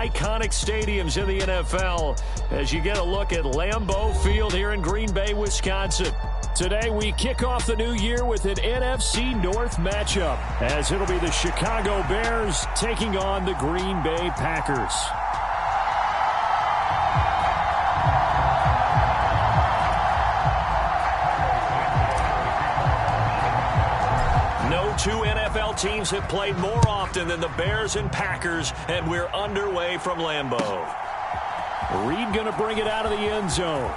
iconic stadiums in the NFL as you get a look at Lambeau Field here in Green Bay, Wisconsin. Today, we kick off the new year with an NFC North matchup, as it'll be the Chicago Bears taking on the Green Bay Packers. No two NFL teams have played more often than the Bears and Packers, and we're underway from Lambeau. Reed going to bring it out of the end zone.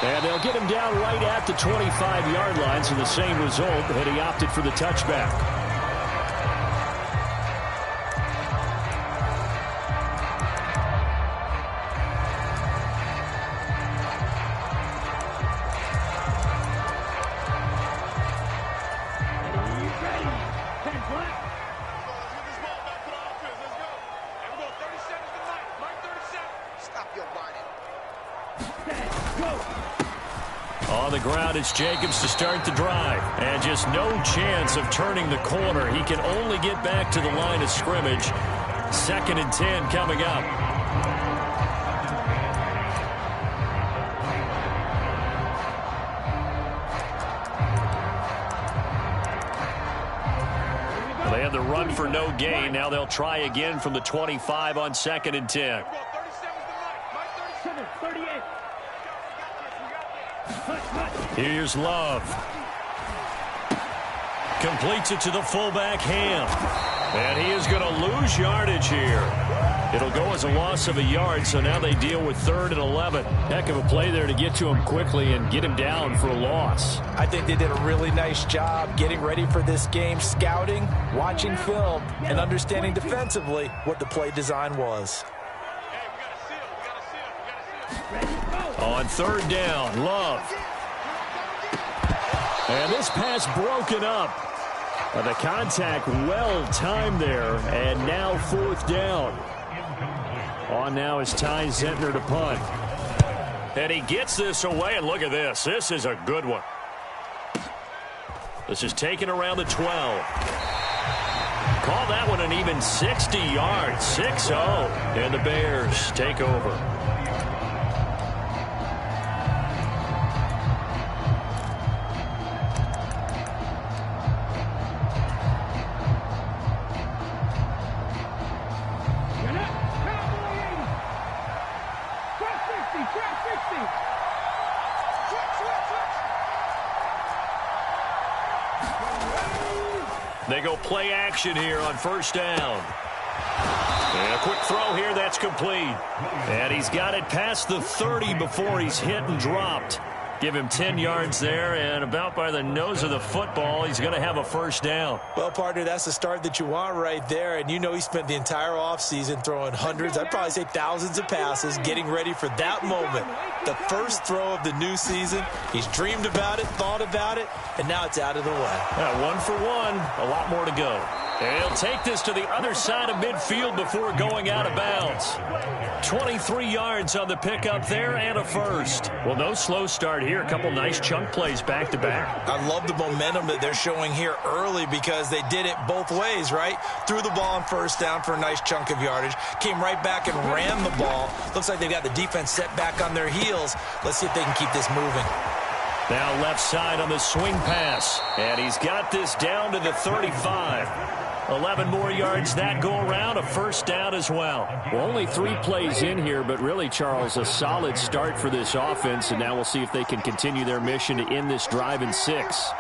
And they'll get him down right at the 25-yard line, so the same result, and he opted for the touchback. On the ground, it's Jacobs to start the drive. And just no chance of turning the corner. He can only get back to the line of scrimmage. 2nd and 10 coming up. They had the run for no gain. Now they'll try again from the 25 on 2nd and 10. Here's Love. Completes it to the fullback, Ham. And he is going to lose yardage here. It'll go as a loss of a yard, so now they deal with 3rd and 11. Heck of a play there to get to him quickly and get him down for a loss. I think they did a really nice job getting ready for this game, scouting, watching film, and understanding defensively what the play design was. On 3rd down, Love. And this pass broken up. The contact well timed there, and now 4th down. On now is Ty Zentner to punt. And he gets this away, and look at this. This is a good one. This is taken around the 12. Call that one an even 60 yards, 6-0. And the Bears take over. They go play action here on 1st down. And a quick throw here, that's complete. And he's got it past the 30 before he's hit and dropped. Give him 10 yards there, and about by the nose of the football, he's going to have a 1st down. Well, partner, that's the start that you want right there, and you know he spent the entire offseason throwing hundreds, I'd probably say thousands of passes, getting ready for that moment. The first throw of the new season. He's dreamed about it, thought about it, and now it's out of the way. Yeah, 1 for 1, a lot more to go. And he'll take this to the other side of midfield before going out of bounds. 23 yards on the pickup there and a 1st. Well, no slow start here. A couple nice chunk plays back-to-back. I love the momentum that they're showing here early because they did it both ways, right? Threw the ball on 1st down for a nice chunk of yardage. Came right back and ran the ball. Looks like they've got the defense set back on their heels. Let's see if they can keep this moving. Now left side on the swing pass. And he's got this down to the 35. 11 more yards that go around, a 1st down as well. Well, only 3 plays in here, but really, Charles, a solid start for this offense, and now we'll see if they can continue their mission to end this drive in 6.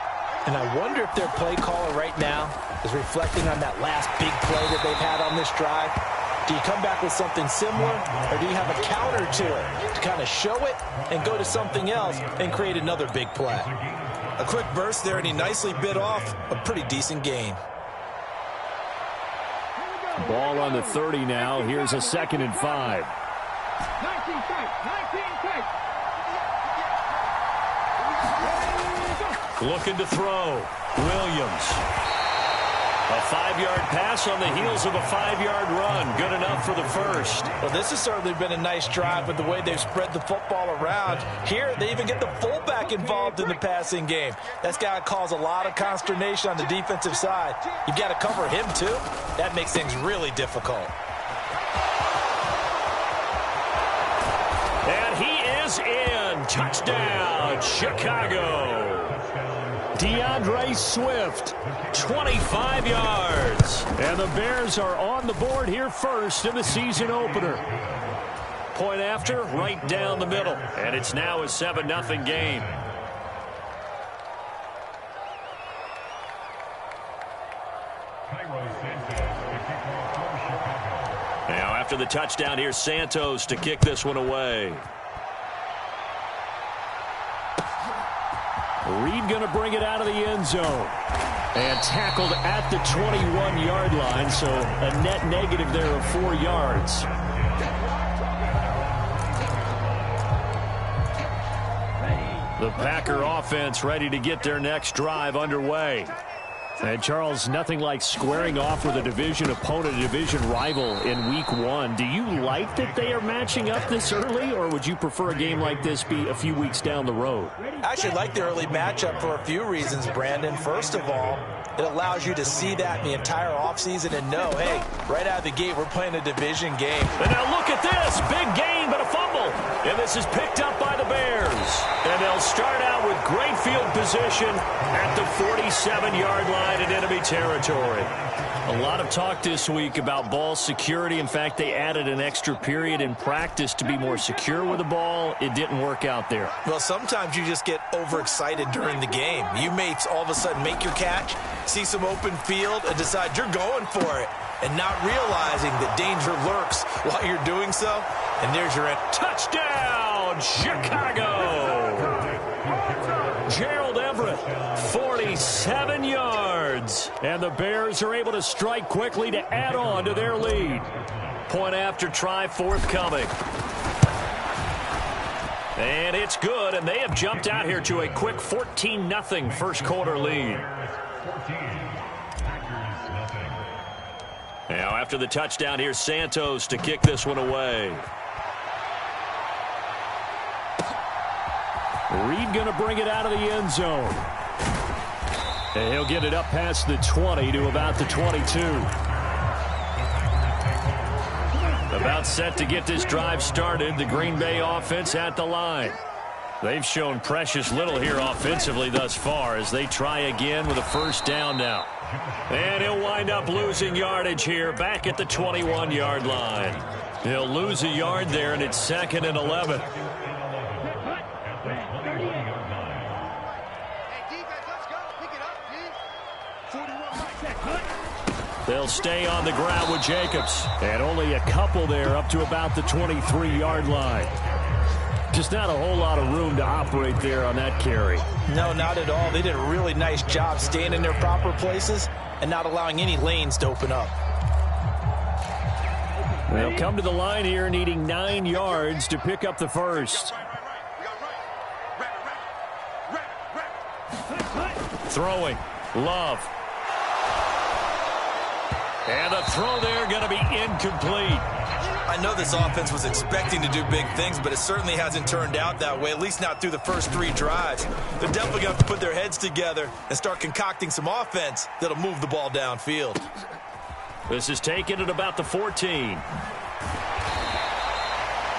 And I wonder if their play caller right now is reflecting on that last big play that they've had on this drive. Do you come back with something similar, or do you have a counter to it to kind of show it and go to something else and create another big play? A quick burst there, and he nicely bit off a pretty decent gain. Ball on the 30 now. Here's a 2nd and 5. Looking to throw. Williams. A 5-yard pass on the heels of a 5-yard run. Good enough for the 1st. Well, this has certainly been a nice drive with the way they've spread the football around. Here, they even get the fullback involved in the passing game. That's got to cause a lot of consternation on the defensive side. You've got to cover him, too. That makes things really difficult. is in. Touchdown, Chicago. DeAndre Swift, 25 yards. And the Bears are on the board here first in the season opener. Point after, right down the middle. And it's now a 7-0 game. Now after the touchdown, here's Santos to kick this one away. Reed going to bring it out of the end zone. And tackled at the 21-yard line, so a net negative there of 4 yards. The Packer offense ready to get their next drive underway. And Charles, nothing like squaring off with a division opponent, a division rival in week 1. Do you like that they are matching up this early, or would you prefer a game like this be a few weeks down the road? I actually like the early matchup for a few reasons, Brandon. First of all, it allows you to see that in the entire offseason and know, hey, right out of the gate, we're playing a division game. And now look at this. Big gain, but a fumble. And this is picked up by the Bears. And they'll start out with great field position at the 47-yard line in enemy territory. A lot of talk this week about ball security. In fact, they added an extra period in practice to be more secure with the ball. It didn't work out there. Well, sometimes you just get overexcited during the game. You may all of a sudden make your catch, see some open field, and decide you're going for it, and not realizing that danger lurks while you're doing so. And there's your end. Touchdown, Chicago! Gerald Everett, 47 yards. And the Bears are able to strike quickly to add on to their lead. Point after try forthcoming. And it's good, and they have jumped out here to a quick 14-0 first quarter lead. Now after the touchdown, here's Santos to kick this one away. Reed going to bring it out of the end zone. And he'll get it up past the 20 to about the 22. About set to get this drive started. The Green Bay offense at the line. They've shown precious little here offensively thus far as they try again with a first down now. And he'll wind up losing yardage here back at the 21-yard line. He'll lose a yard there, and it's 2nd and 11. They'll stay on the ground with Jacobs. And only a couple there up to about the 23-yard line. Just not a whole lot of room to operate there on that carry. No, not at all. They did a really nice job staying in their proper places and not allowing any lanes to open up. They'll come to the line here needing 9 yards to pick up the first. Throwing. Love. And the throw there going to be incomplete. I know this offense was expecting to do big things, but it certainly hasn't turned out that way, at least not through the first 3 drives. They're definitely going to have to put their heads together and start concocting some offense that'll move the ball downfield. This is taken at about the 14.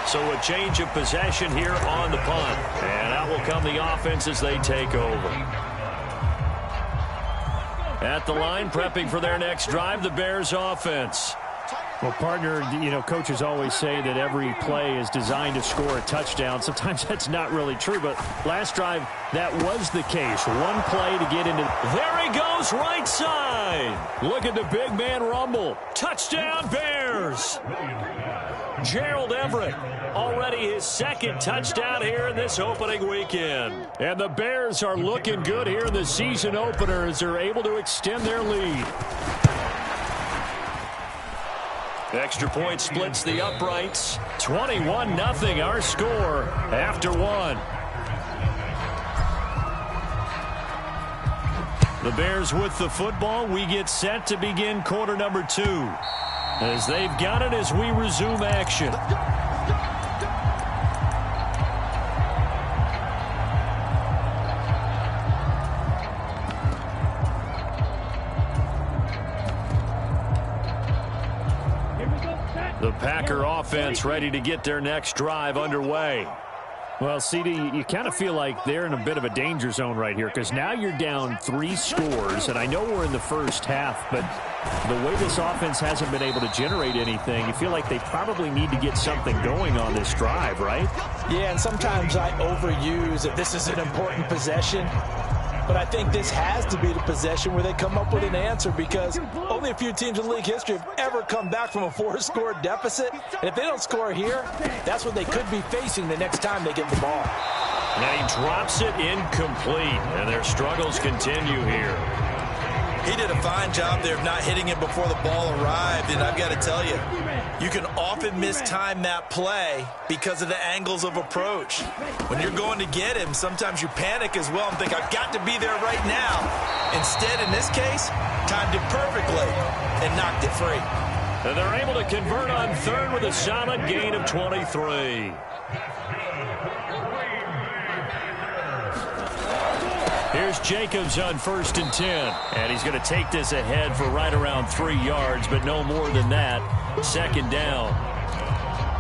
So a change of possession here on the punt. And out will come the offense as they take over. At the line, prepping for their next drive, the Bears offense. Well, partner, you know, coaches always say that every play is designed to score a touchdown. Sometimes that's not really true, but last drive, that was the case. One play to get into. There he goes, right side. Look at the big man rumble. Touchdown, Bears. Gerald Everett, already his 2nd touchdown here in this opening weekend. And the Bears are looking good here in the season opener as they're able to extend their lead. Extra point splits the uprights. 21-0 our score after 1. The Bears with the football. We get set to begin quarter number 2. As they've got it as we resume action. The Packer offense ready to get their next drive underway. Well, CD, you kind of feel like they're in a bit of a danger zone right here because now you're down 3 scores, and I know we're in the first half, but the way this offense hasn't been able to generate anything, you feel like they probably need to get something going on this drive, right? Yeah, and sometimes I overuse that this is an important possession. But I think this has to be the possession where they come up with an answer because only a few teams in league history have ever come back from a 4-score deficit. And if they don't score here, that's what they could be facing the next time they get the ball. Now he drops it incomplete, and their struggles continue here. He did a fine job there of not hitting it before the ball arrived, and I've got to tell you, you can often mistime that play because of the angles of approach. When you're going to get him, sometimes you panic as well and think, I've got to be there right now. Instead, in this case, timed it perfectly and knocked it free. And they're able to convert on third with a solid gain of 23. Here's Jacobs on 1st and 10. And he's going to take this ahead for right around 3 yards, but no more than that. 2nd down.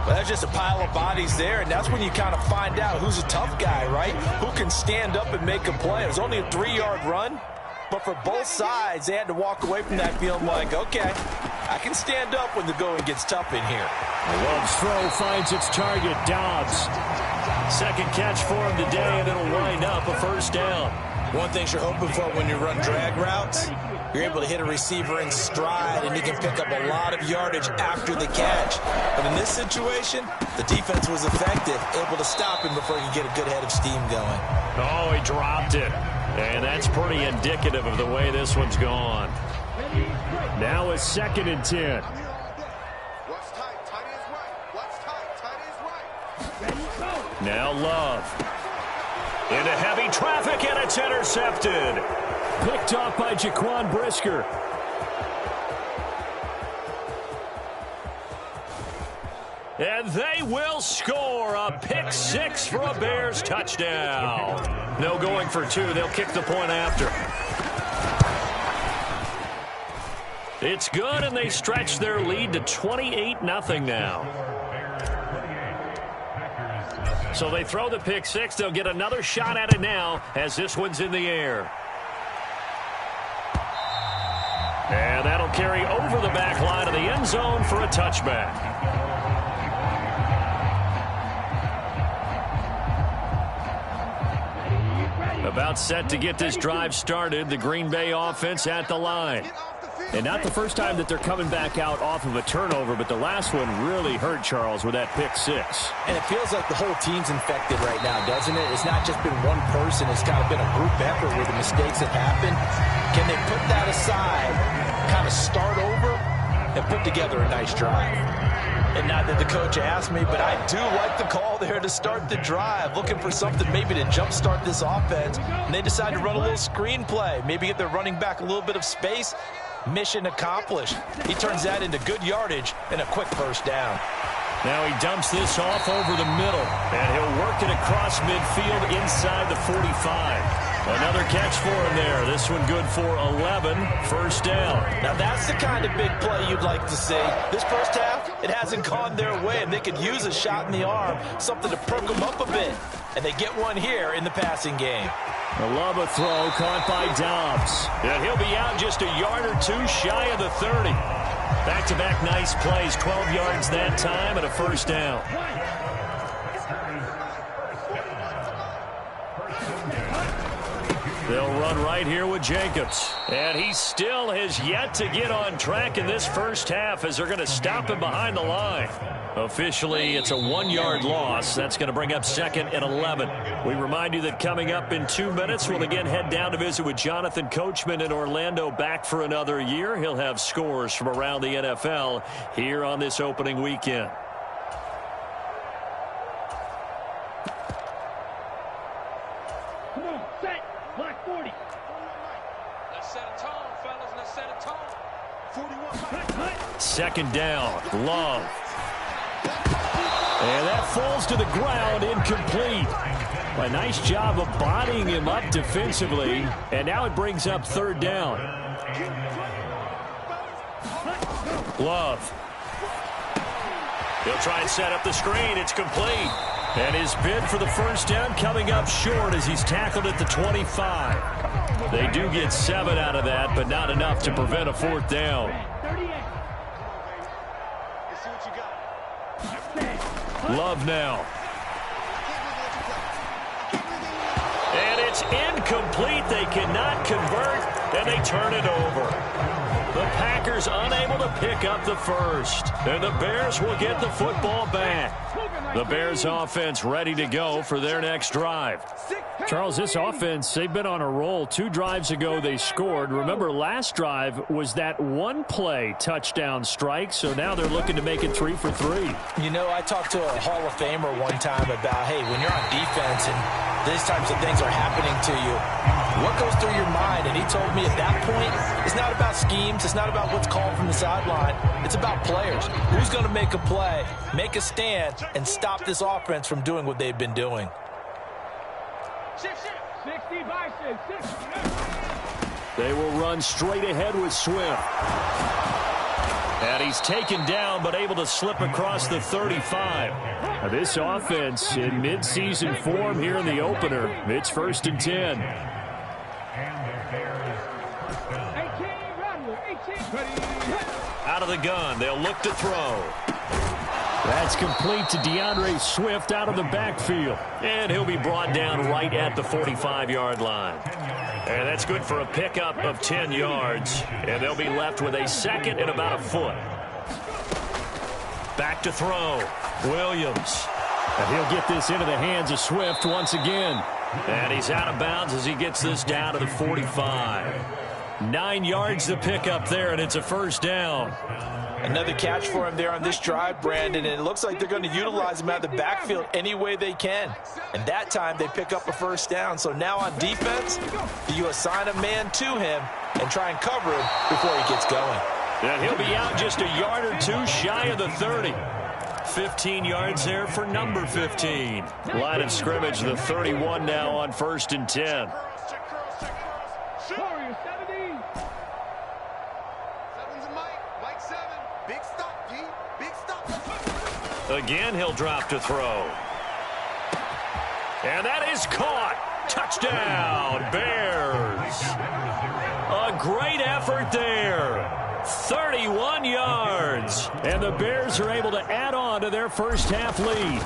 Well, that's just a pile of bodies there, and that's when you kind of find out who's a tough guy, right? Who can stand up and make a play. It was only a 3-yard run, but for both sides, they had to walk away from that feeling like, okay, I can stand up when the going gets tough in here. Love's throw finds its target, Dobbs. 2nd catch for him today, and it'll wind up a 1st down. One thing you're hoping for when you run drag routes, you're able to hit a receiver in stride, and he can pick up a lot of yardage after the catch. But in this situation, the defense was effective, able to stop him before he could get a good head of steam going. Oh, he dropped it. And that's pretty indicative of the way this one's gone. Now it's 2nd and 10. Now Love. Into heavy traffic, and it's intercepted. Picked off by Jaquan Brisker. And they will score a pick 6 for a Bears touchdown. No going for 2. They'll kick the point after. It's good, and they stretch their lead to 28-0 now. So they throw the pick 6. They'll get another shot at it now as this one's in the air. And that'll carry over the back line of the end zone for a touchback. About set to get this drive started. The Green Bay offense at the line. And not the first time that they're coming back out off of a turnover, but the last one really hurt, Charles, with that pick 6. And it feels like the whole team's infected right now, doesn't it? It's not just been one person. It's kind of been a group effort where the mistakes have happened. Can they put that aside, kind of start over, and put together a nice drive? And not that the coach asked me, but I do like the call there to start the drive, looking for something maybe to jumpstart this offense. And they decide to run a little screen play, maybe get their running back a little bit of space. Mission accomplished. He turns that into good yardage and a quick 1st down. Now he dumps this off over the middle, and he'll work it across midfield inside the 45. Another catch for him there. This one good for 11. 1st down. Now that's the kind of big play you'd like to see. This first half, it hasn't gone their way, and they could use a shot in the arm, something to perk them up a bit. And they get one here in the passing game. A Love throw caught by Dobbs. And he'll be out just a yard or 2 shy of the 30. Back-to-back nice plays, 12 yards that time and a 1st down. They'll run right here with Jacobs. And he still has yet to get on track in this first half as they're going to stop him behind the line. Officially, it's a 1-yard loss. That's going to bring up 2nd and 11. We remind you that coming up in 2 minutes, we'll again head down to visit with Jonathan Coachman in Orlando, back for another year. He'll have scores from around the NFL here on this opening weekend. Come on, set, black 40. Let's set a tone, fellas. Let's set a tone. 41. 2nd down, Love. And that falls to the ground, incomplete. A nice job of bodying him up defensively. And now it brings up 3rd down. Love. He'll try and set up the screen. It's complete. And his bid for the first down coming up short as he's tackled at the 25. They do get 7 out of that, but not enough to prevent a fourth down. Love now. And it's incomplete. They cannot convert, and they turn it over. The Packers unable to pick up the first. And the Bears will get the football back. The Bears offense ready to go for their next drive. Charles, this offense, they've been on a roll. 2 drives ago they scored. Remember, last drive was that one-play touchdown strike, so now they're looking to make it 3 for 3. You know, I talked to a Hall of Famer one time about, hey, when you're on defense and these types of things are happening to you, what goes through your mind? And he told me at that point, it's not about schemes. It's not about what's called from the sideline. It's about players. Who's going to make a play, make a stand, and stop this offense from doing what they've been doing. They will run straight ahead with Swift. And he's taken down but able to slip across the 35. Now this offense in midseason form here in the opener. It's 1st and 10. Out of the gun. They'll look to throw. That's complete to DeAndre Swift out of the backfield. And he'll be brought down right at the 45-yard line. And that's good for a pickup of 10 yards. And they'll be left with a second and about a foot. Back to throw. Williams. And he'll get this into the hands of Swift once again. And he's out of bounds as he gets this down to the 45. 9 yards to pick up there, and it's a first down. Another catch for him there on this drive, Brandon, and it looks like they're going to utilize him out of the backfield any way they can. And that time they pick up a first down. So now on defense, you assign a man to him and try and cover him before he gets going. And he'll be out just a yard or two shy of the 30. 15 yards there for number 15. Line of scrimmage, the 31 now on 1st and 10. Again, he'll drop to throw. And that is caught. Touchdown, Bears. A great effort there. 31 yards. And the Bears are able to add on to their first half lead.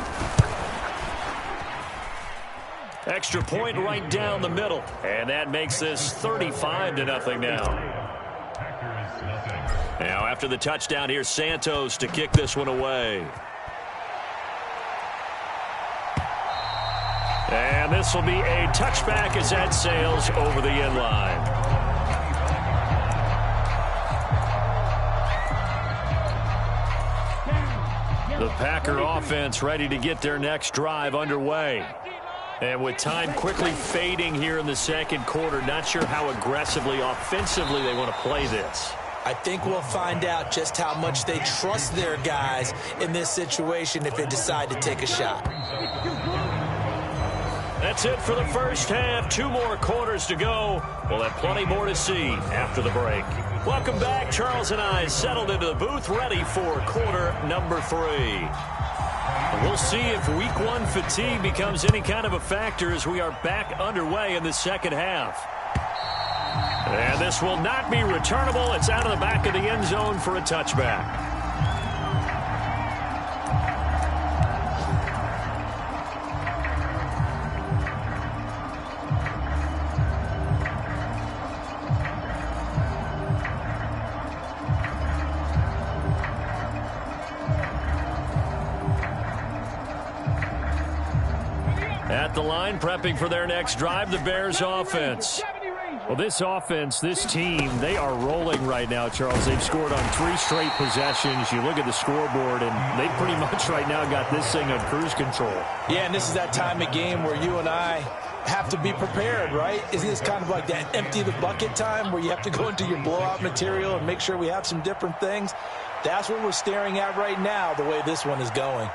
Extra point right down the middle. And that makes this 35-0 now. Now, after the touchdown, here's Santos to kick this one away. And this will be a touchback as that sails over the end line. The Packer offense ready to get their next drive underway. And with time quickly fading here in the second quarter, not sure how aggressively, offensively they want to play this. I think we'll find out just how much they trust their guys in this situation if they decide to take a shot. That's it for the first half. 2 more quarters to go. We'll have plenty more to see after the break. Welcome back. Charles and I settled into the booth, ready for quarter number 3. We'll see if week 1 fatigue becomes any kind of a factor as we are back underway in the second half. And this will not be returnable. It's out of the back of the end zone for a touchback. At the line, prepping for their next drive, the Bears offense. Well, this offense, this team, they are rolling right now, Charles. They've scored on 3 straight possessions. You look at the scoreboard, and they pretty much right now got this thing on cruise control. Yeah, and this is that time of game where you and I have to be prepared, right? Isn't this kind of like that empty the bucket time where you have to go into your blowout material and make sure we have some different things? That's what we're staring at right now, the way this one is going.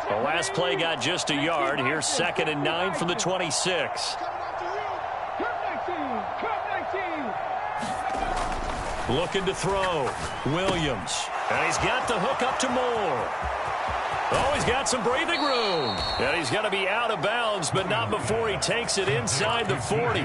The last play got just a yard. Here's 2nd and 9 from the 26. Looking to throw. Williams. And he's got the hook up to Moore. Oh, he's got some breathing room. And he's going to be out of bounds, but not before he takes it inside the 40.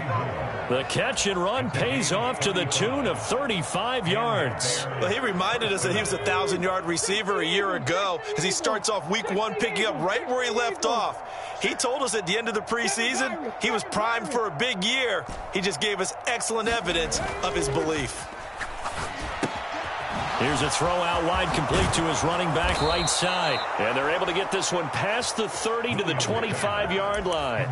The catch and run pays off to the tune of 35 yards. Well, he reminded us that he was a 1,000-yard receiver a year ago as he starts off week 1 picking up right where he left off. He told us at the end of the preseason he was primed for a big year. He just gave us excellent evidence of his belief. Here's a throw out wide, complete to his running back right side. And they're able to get this one past the 30 to the 25-yard line.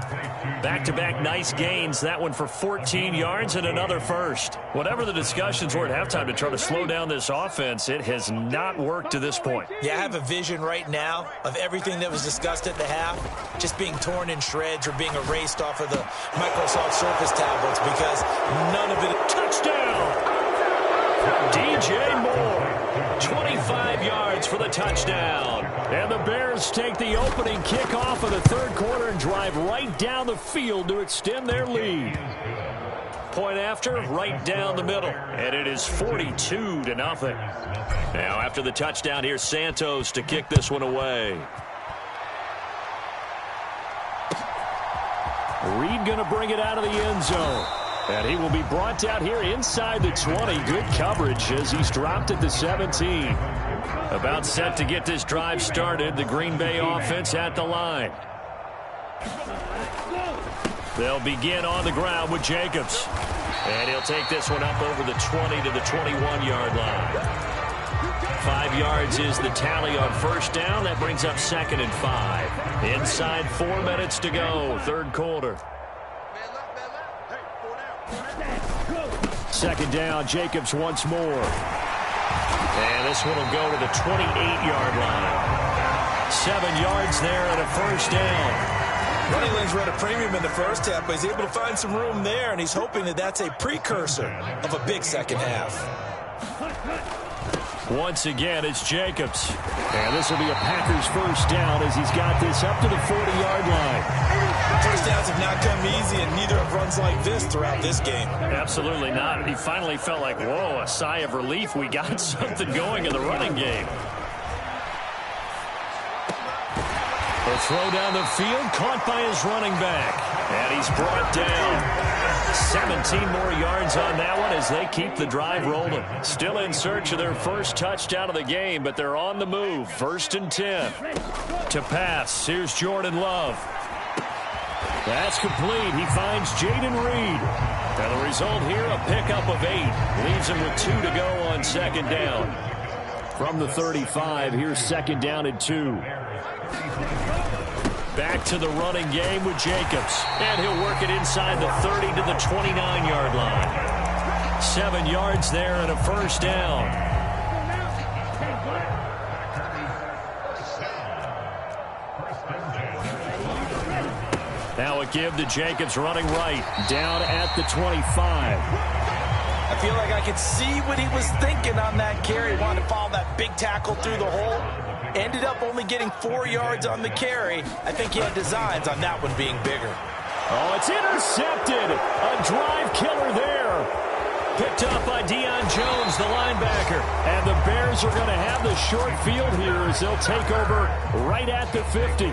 Back-to-back nice gains. That one for 14 yards and another first. Whatever the discussions were at halftime to try to slow down this offense, it has not worked to this point. Yeah, I have a vision right now of everything that was discussed at the half just being torn in shreds or being erased off of the Microsoft Surface tablets because none of it. Touchdown! DJ Moore, 25 yards for the touchdown. And the Bears take the opening kickoff of the third quarter and drive right down the field to extend their lead. Point after, right down the middle. And it is 42-0. Now after the touchdown, here's Santos to kick this one away. Reed going to bring it out of the end zone. And he will be brought down here inside the 20. Good coverage as he's dropped at the 17. About set to get this drive started. The Green Bay offense at the line. They'll begin on the ground with Jacobs. And he'll take this one up over the 20 to the 21-yard line. 5 yards is the tally on first down. That brings up 2nd and 5. Inside 4 minutes to go, third quarter. 2nd down, Jacobs once more. And this one will go to the 28-yard line. 7 yards there and a first down. Running lanes were at a premium in the first half, but he's able to find some room there, and he's hoping that that's a precursor of a big second half. Once again, it's Jacobs. And this will be a Packers first down as he's got this up to the 40-yard line. First downs have not come easy, and neither have runs like this throughout this game. Absolutely not. He finally felt like, whoa, a sigh of relief. We got something going in the running game. The throw down the field, caught by his running back. And he's brought down. 17 more yards on that one as they keep the drive rolling. Still in search of their first touchdown of the game, but they're on the move. 1st and 10. To pass, here's Jordan Love. That's complete. He finds Jaden Reed. And the result here, a pickup of 8. Leaves him with 2 to go on 2nd down. From the 35, here's 2nd down and 2. Back to the running game with Jacobs. And he'll work it inside the 30 to the 29-yard line. 7 yards there and a first down. Now a give to Jacobs running right. Down at the 25. I feel like I could see what he was thinking on that carry. Wanted to follow that big tackle through the hole. Ended up only getting 4 yards on the carry. I think he had designs on that one being bigger. Oh, it's intercepted. A drive killer there. Picked up by Deion Jones, the linebacker. And the Bears are going to have the short field here as they'll take over right at the 50.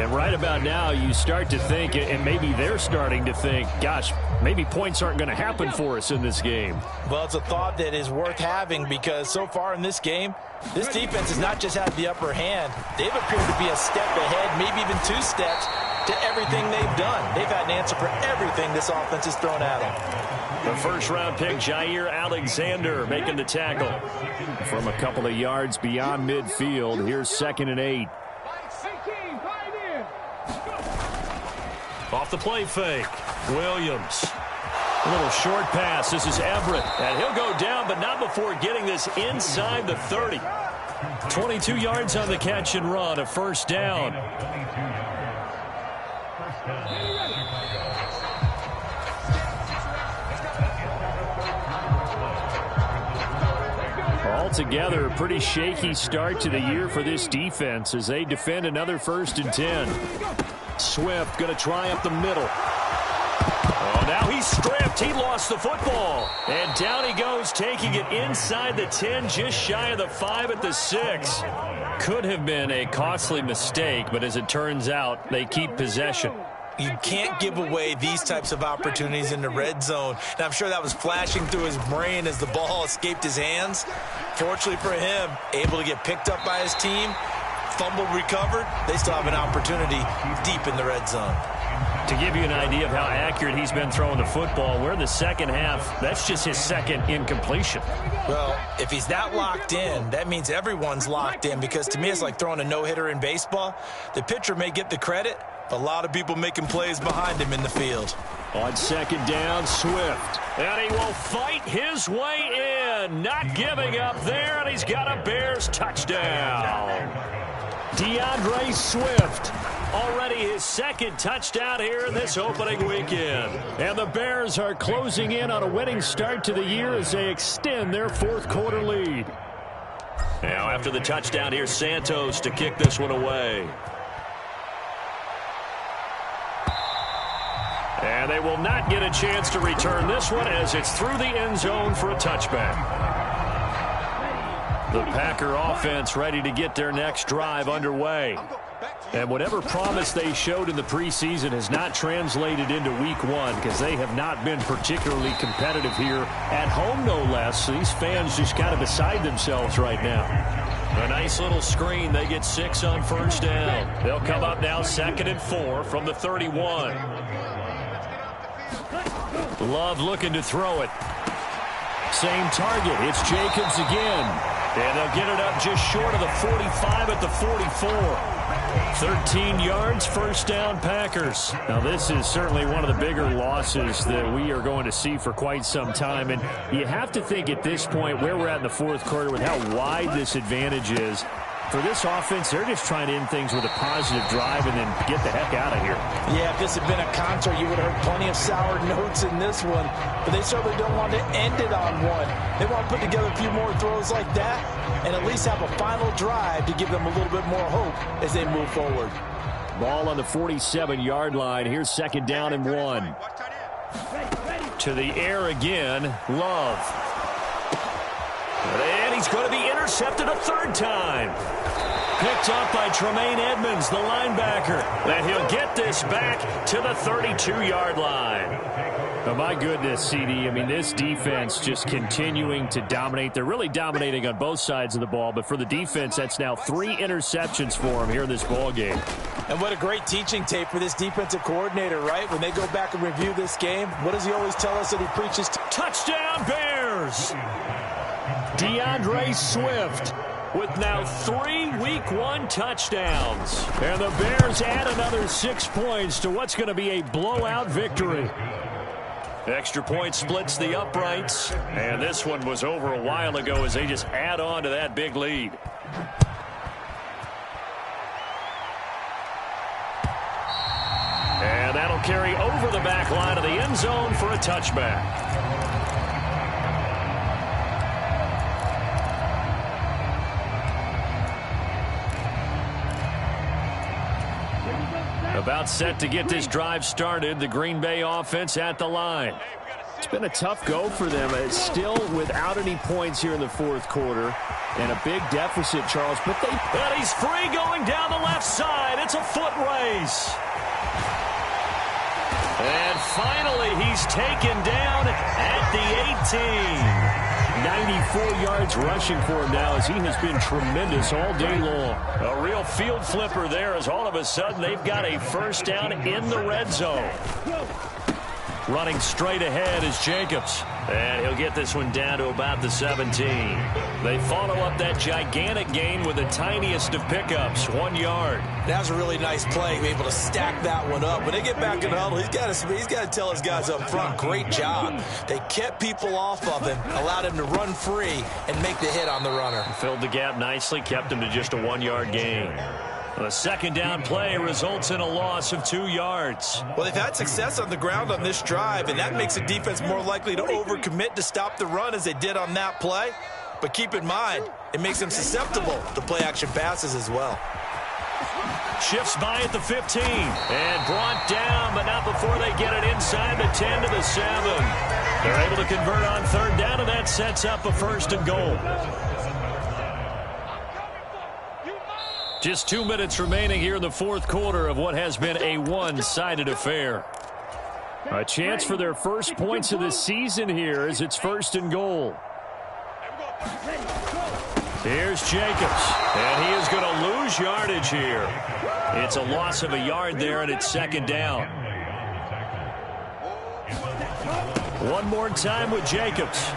And right about now, you start to think, and maybe they're starting to think, gosh, maybe points aren't going to happen for us in this game. Well, it's a thought that is worth having because so far in this game, this defense has not just had the upper hand. They've appeared to be a step ahead, maybe even 2 steps to everything they've done. They've had an answer for everything this offense has thrown at them. The first-round pick, Jair Alexander, making the tackle. From a couple of yards beyond midfield, here's 2nd and 8. Off the play fake, Williams. A little short pass. This is Everett. And he'll go down, but not before getting this inside the 30. 22 yards on the catch and run, a first down. Altogether, a pretty shaky start to the year for this defense as they defend another 1st and 10. Swift going to try up the middle. Oh, now he He's stripped. He lost the football. And down he goes, taking it inside the 10, just shy of the 5 at the 6. Could have been a costly mistake, but as it turns out, they keep possession. You can't give away these types of opportunities in the red zone. And I'm sure that was flashing through his brain as the ball escaped his hands. Fortunately for him, able to get picked up by his team, fumble recovered. They still have an opportunity deep in the red zone. To give you an idea of how accurate he's been throwing the football, we're in the second half. That's just his second incompletion. Well, if he's that locked in, that means everyone's locked in, because to me it's like throwing a no-hitter in baseball. The pitcher may get the credit, but a lot of people making plays behind him in the field. On second down, Swift. And he will fight his way in. Not giving up there, and he's got a Bears touchdown. DeAndre Swift. Already his second touchdown here in this opening weekend. And the Bears are closing in on a winning start to the year as they extend their fourth quarter lead. Now after the touchdown, here's Santos to kick this one away. And they will not get a chance to return this one as it's through the end zone for a touchback. The Packer offense ready to get their next drive underway. And whatever promise they showed in the preseason has not translated into week one, because they have not been particularly competitive here at home, no less. So these fans just kind of beside themselves right now. A nice little screen. They get 6 on first down. They'll come up now 2nd and 4 from the 31. Love looking to throw it. Same target. It's Jacobs again. And they'll get it up just short of the 45 at the 44. 13 yards, first down, Packers. Now, this is certainly one of the bigger losses that we are going to see for quite some time. And you have to think at this point where we're at in the fourth quarter with how wide this advantage is. For this offense, they're just trying to end things with a positive drive and then get the heck out of here. Yeah, if this had been a concert, you would have heard plenty of sour notes in this one. But they certainly don't want to end it on one. They want to put together a few more throws like that and at least have a final drive to give them a little bit more hope as they move forward. Ball on the 47-yard line. Here's 2nd down and 1. To the air again, Love. And he's going to be intercepted a 3rd time. Picked up by Tremaine Edmonds, the linebacker. And he'll get this back to the 32-yard line. Oh, my goodness, CD. I mean, this defense just continuing to dominate. They're really dominating on both sides of the ball. But for the defense, that's now 3 interceptions for them here in this ball game. And what a great teaching tape for this defensive coordinator, right? When they go back and review this game, what does he always tell us that he preaches? Touchdown, Bears! DeAndre Swift with now 3 Week 1 touchdowns. And the Bears add another 6 points to what's going to be a blowout victory. Extra point splits the uprights. And this one was over a while ago as they just add on to that big lead. And that'll carry over the back line of the end zone for a touchback. About set to get this drive started. The Green Bay offense at the line. It's been a tough go for them. It's still without any points here in the fourth quarter. And a big deficit, Charles. But he's free going down the left side. It's a foot race. And finally, he's taken down at the 18. 94 yards rushing for him now as he has been tremendous all day long. A real field flipper there as all of a sudden they've got a first down in the red zone. Running straight ahead is Jacobs. And he'll get this one down to about the 17. They follow up that gigantic gain with the tiniest of pickups, 1 yard. That was a really nice play, able to stack that one up. When they get back in the huddle, he's got to tell his guys up front, great job. They kept people off of him, allowed him to run free and make the hit on the runner. Filled the gap nicely, kept him to just a 1 yard gain. The second down play results in a loss of 2 yards. Well, they've had success on the ground on this drive, and that makes the defense more likely to overcommit to stop the run as they did on that play. But keep in mind, it makes them susceptible to play-action passes as well. Shifts by at the 15. And brought down, but not before they get it inside the 10 to the 7. They're able to convert on third down, and that sets up a 1st and goal. Just 2 minutes remaining here in the fourth quarter of what has been a one-sided affair. A chance for their first points of the season here as it's 1st and goal. Here's Jacobs, and he is going to lose yardage here. It's a loss of a yard there, and it's 2nd down. One more time with Jacobs.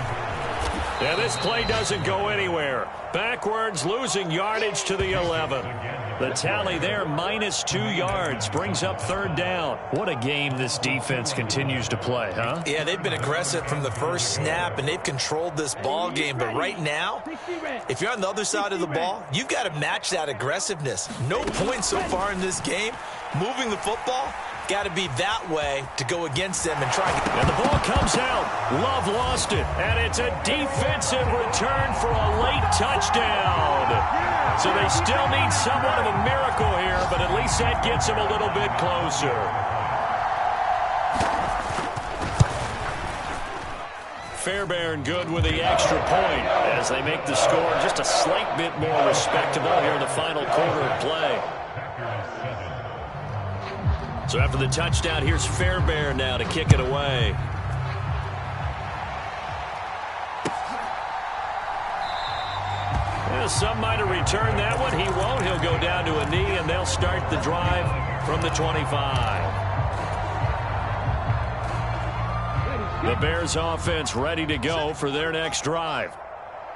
And this play doesn't go anywhere. Backwards, losing yardage to the 11. The tally there, -2 yards, brings up 3rd down. What a game this defense continues to play, huh? Yeah, they've been aggressive from the first snap, and they've controlled this ball game. But right now, if you're on the other side of the ball, you've got to match that aggressiveness. No points so far in this game. Moving the football, got to be that way to go against them and try. And the ball comes out. Love lost it. And it's a defensive return for a late touchdown. So they still need somewhat of a miracle here, but at least that gets them a little bit closer. Fairbairn good with the extra point as they make the score just a slight bit more respectable here in the final quarter of play. So after the touchdown, here's Fairbairn now to kick it away. Well, some might have returned that one. He won't. He'll go down to a knee, and they'll start the drive from the 25. The Bears offense ready to go for their next drive.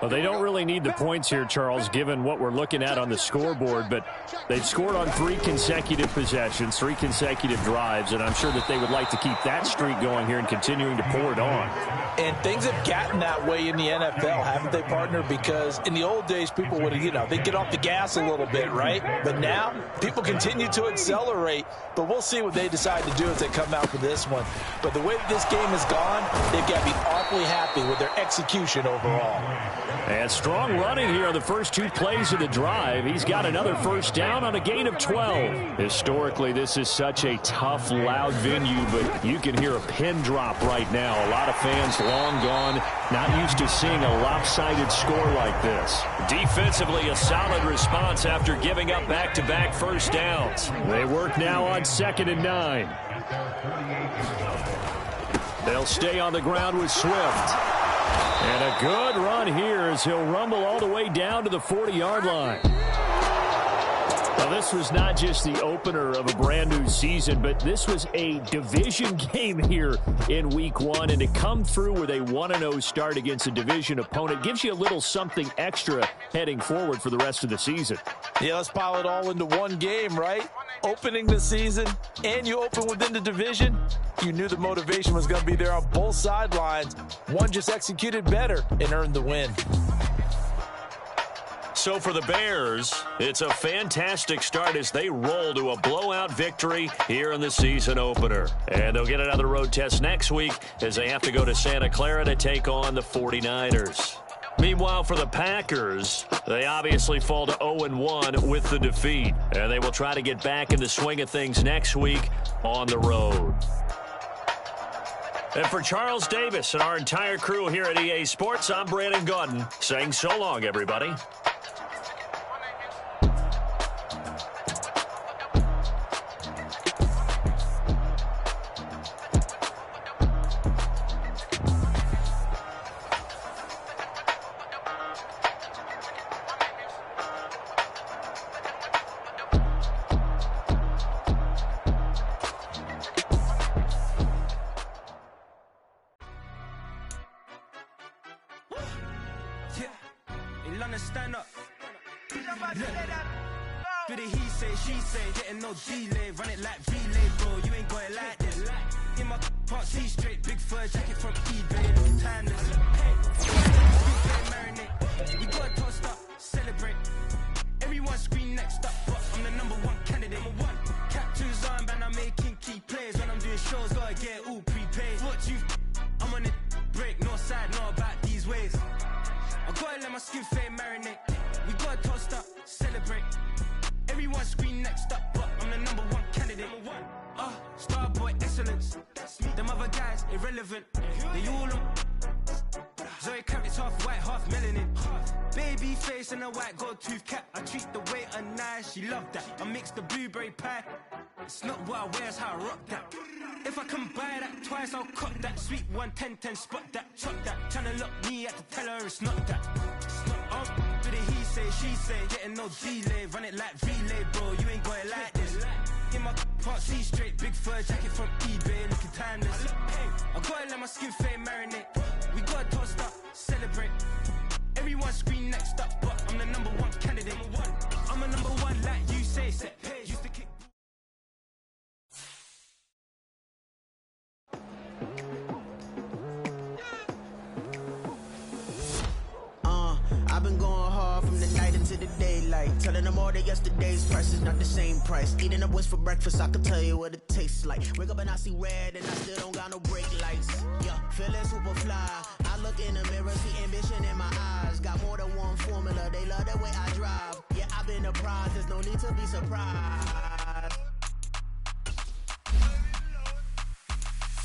Well, they don't really need the points here, Charles, given what we're looking at on the scoreboard, but they've scored on 3 consecutive possessions, 3 consecutive drives, and I'm sure that they would like to keep that streak going here and continuing to pour it on. And things have gotten that way in the NFL, haven't they, partner? Because in the old days, people would, they'd get off the gas a little bit, right? But now, people continue to accelerate, but we'll see what they decide to do as they come out for this one. But the way that this game has gone, they've got to be awfully happy with their execution overall. And strong running here on the first 2 plays of the drive. He's got another 1st down on a gain of 12. Historically, this is such a tough, loud venue, but you can hear a pin drop right now. A lot of fans long gone, not used to seeing a lopsided score like this. Defensively, a solid response after giving up back-to-back 1st downs. They work now on 2nd and 9. They'll stay on the ground with Swift. And a good run here as he'll rumble all the way down to the 40-yard line. Now, this was not just the opener of a brand-new season, but this was a division game here in Week 1. And to come through with a 1-0 start against a division opponent gives you a little something extra heading forward for the rest of the season. Yeah, let's pile it all into one game, right? Opening the season, and you open within the division. You knew the motivation was going to be there on both sidelines. One just executed better and earned the win. So for the Bears, it's a fantastic start as they roll to a blowout victory here in the season opener. And they'll get another road test next week as they have to go to Santa Clara to take on the 49ers. Meanwhile, for the Packers, they obviously fall to 0-1 with the defeat. And they will try to get back in the swing of things next week on the road. And for Charles Davis and our entire crew here at EA Sports, I'm Brandon Gaudin saying so long, everybody. Everyone scream next up, but I'm the #1 candidate. Starboy excellence. Them other guys irrelevant. They all on. Zoe Kravitz half white, half melanin. Baby face and a white gold tooth cap. I treat the waiter nice, she love that. I mix the blueberry pie. It's not what I wear, it's how I rock that. If I can buy that twice, I'll cut that. Sweet 110, spot that, chop that. Tryna lock me at the tell her it's not that. But he say, she say, getting no delay. Run it like relay, bro, you ain't got it like this. In my part C straight, big fur jacket from eBay, looking timeless. I gotta let my skin fade marinate. We gotta toast up, celebrate. Everyone scream next up, but I'm the #1 candidate. I'm a #1 like you say, set page. Used to kick. I've been going hard from the night into the daylight. Telling them all that yesterday's price is not the same price. Eating up what's for breakfast, I can tell you what it tastes like. Wake up and I see red and I still don't got no brake lights. Yeah, feeling super fly. I look in the mirror, see ambition in my eyes. Got more than one formula, they love the way I drive. Yeah, I've been apprised, there's no need to be surprised.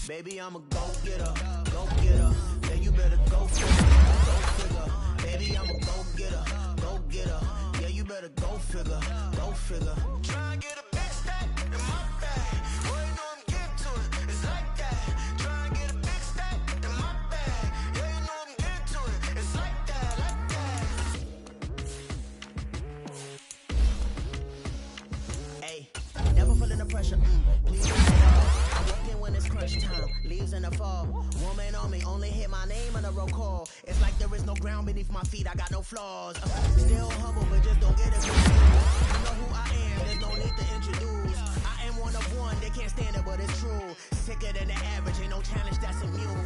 Baby, I'm a go-getter, go-getter. Yeah, you better go figure, go figure. Baby, I'm a go-getter, go-getter. Yeah, you better go figure, go figure. Try and get a big stack in my bag. Boy, you know I'm getting to it, it's like that. Try and get a big stack in my bag. Yeah, you know I'm getting to it, it's like that, like that. Hey, never feeling the pressure, please. I'm working when it's crunch time, leaves in the fall. Woman on me, only hit my name on a roll call. It's like there is no ground beneath my feet, I got no flaws. Still humble, but just don't get it confused. You know who I am, there's no need to introduce. I am one of one, they can't stand it, but it's true. Sicker than the average, ain't no challenge that's immune.